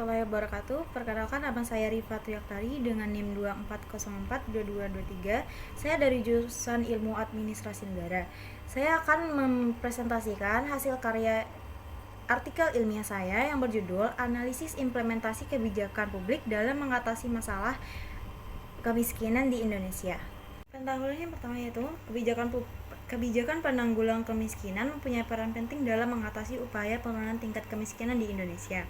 warahmatullahi wabarakatuh. Perkenalkan, nama saya Rifa Triaktari dengan NIM 24042223. Saya dari jurusan Ilmu Administrasi Negara. Saya akan mempresentasikan hasil karya artikel ilmiah saya yang berjudul Analisis Implementasi Kebijakan Publik dalam Mengatasi Masalah Kemiskinan di Indonesia. Pendahuluan yang pertama yaitu kebijakan penanggulangan kemiskinan mempunyai peran penting dalam mengatasi upaya penurunan tingkat kemiskinan di Indonesia.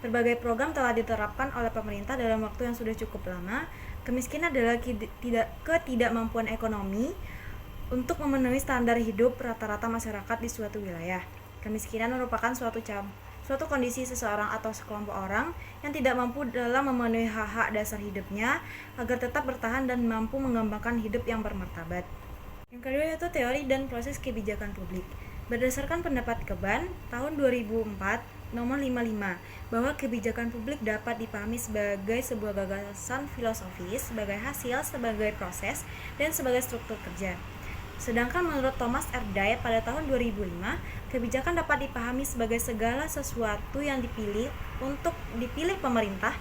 Berbagai program telah diterapkan oleh pemerintah dalam waktu yang sudah cukup lama. Kemiskinan adalah ketidakmampuan ekonomi untuk memenuhi standar hidup rata-rata masyarakat di suatu wilayah. Kemiskinan merupakan suatu kondisi seseorang atau sekelompok orang yang tidak mampu dalam memenuhi hak-hak dasar hidupnya agar tetap bertahan dan mampu mengembangkan hidup yang bermartabat. Yang kedua yaitu teori dan proses kebijakan publik. Berdasarkan pendapat Keban tahun 2004 nomor 55 bahwa kebijakan publik dapat dipahami sebagai sebuah gagasan filosofis, sebagai hasil, sebagai proses, dan sebagai struktur kerja. Sedangkan menurut Thomas R. Dye pada tahun 2005, kebijakan dapat dipahami sebagai segala sesuatu yang dipilih pemerintah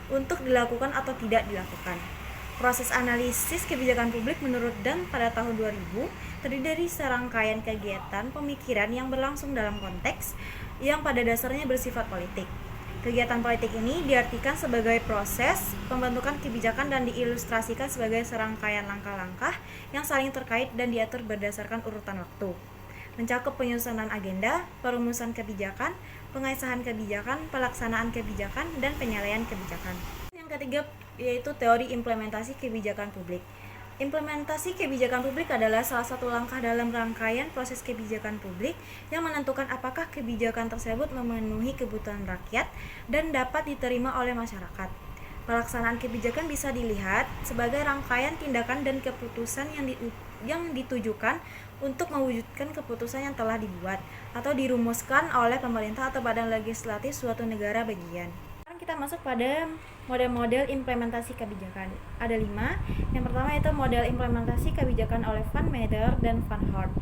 untuk dilakukan atau tidak dilakukan. Proses analisis kebijakan publik menurut Dan pada tahun 2000 terdiri dari serangkaian kegiatan pemikiran yang berlangsung dalam konteks yang pada dasarnya bersifat politik. Kegiatan politik ini diartikan sebagai proses pembentukan kebijakan dan diilustrasikan sebagai serangkaian langkah-langkah yang saling terkait dan diatur berdasarkan urutan waktu. Mencakup penyusunan agenda, perumusan kebijakan, pengesahan kebijakan, pelaksanaan kebijakan, dan penyelesaian kebijakan. Yang ketiga yaitu teori implementasi kebijakan publik. Implementasi kebijakan publik adalah salah satu langkah dalam rangkaian proses kebijakan publik yang menentukan apakah kebijakan tersebut memenuhi kebutuhan rakyat dan dapat diterima oleh masyarakat. Pelaksanaan kebijakan bisa dilihat sebagai rangkaian tindakan dan keputusan yang ditujukan untuk mewujudkan keputusan yang telah dibuat atau dirumuskan oleh pemerintah atau badan legislatif suatu negara bagian. Kita masuk pada model-model implementasi kebijakan. Ada 5. Yang pertama yaitu model implementasi kebijakan oleh Van Meter dan Van Hart.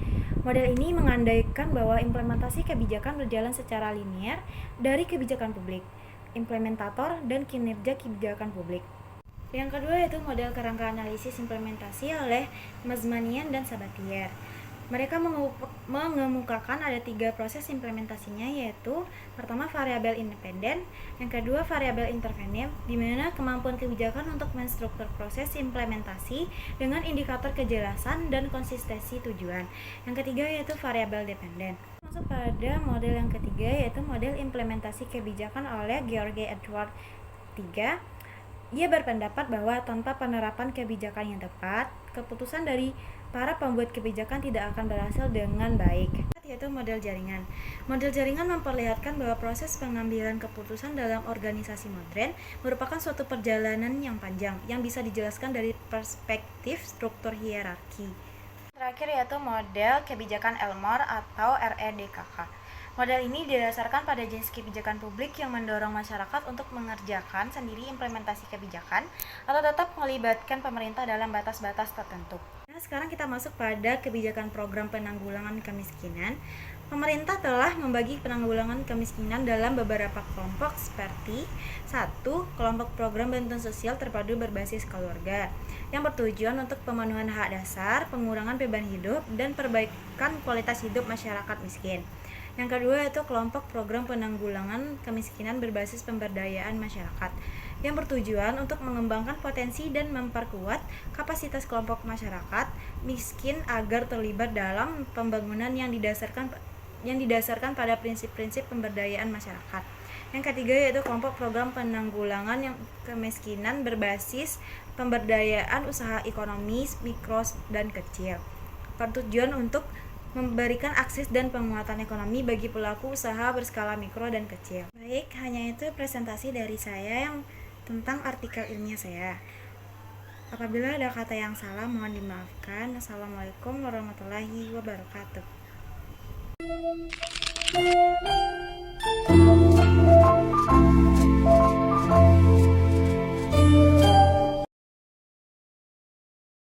Model ini mengandaikan bahwa implementasi kebijakan berjalan secara linear dari kebijakan publik, implementator, dan kinerja kebijakan publik. Yang kedua yaitu model kerangka analisis implementasi oleh Mazmanian dan Sabatier. Mereka mengemukakan ada 3 proses implementasinya, yaitu pertama variabel independen, yang kedua variabel intervenim, di mana kemampuan kebijakan untuk menstruktur proses implementasi dengan indikator kejelasan dan konsistensi tujuan. Yang ketiga yaitu variabel dependen. Masuk pada model yang ketiga yaitu model implementasi kebijakan oleh George Edward III. Ia berpendapat bahwa tanpa penerapan kebijakan yang tepat, keputusan dari para pembuat kebijakan tidak akan berhasil dengan baik, yaitu model jaringan. Model jaringan memperlihatkan bahwa proses pengambilan keputusan dalam organisasi modern merupakan suatu perjalanan yang panjang yang bisa dijelaskan dari perspektif struktur hierarki. Terakhir yaitu model kebijakan Elmore atau REDKK. Model ini didasarkan pada jenis kebijakan publik yang mendorong masyarakat untuk mengerjakan sendiri implementasi kebijakan atau tetap melibatkan pemerintah dalam batas-batas tertentu. Nah, sekarang kita masuk pada kebijakan program penanggulangan kemiskinan. Pemerintah telah membagi penanggulangan kemiskinan dalam beberapa kelompok seperti 1. Kelompok program bantuan sosial terpadu berbasis keluarga yang bertujuan untuk pemenuhan hak dasar, pengurangan beban hidup, dan perbaikan kualitas hidup masyarakat miskin. Yang kedua yaitu kelompok program penanggulangan kemiskinan berbasis pemberdayaan masyarakat yang bertujuan untuk mengembangkan potensi dan memperkuat kapasitas kelompok masyarakat miskin agar terlibat dalam pembangunan yang didasarkan pada prinsip-prinsip pemberdayaan masyarakat. Yang ketiga yaitu kelompok program penanggulangan yang kemiskinan berbasis pemberdayaan usaha ekonomi mikro dan kecil. Bertujuan untuk memberikan akses dan penguatan ekonomi bagi pelaku usaha berskala mikro dan kecil. Baik, hanya itu presentasi dari saya yang tentang artikel ilmiah saya. Apabila ada kata yang salah, mohon dimaafkan. Assalamualaikum warahmatullahi wabarakatuh.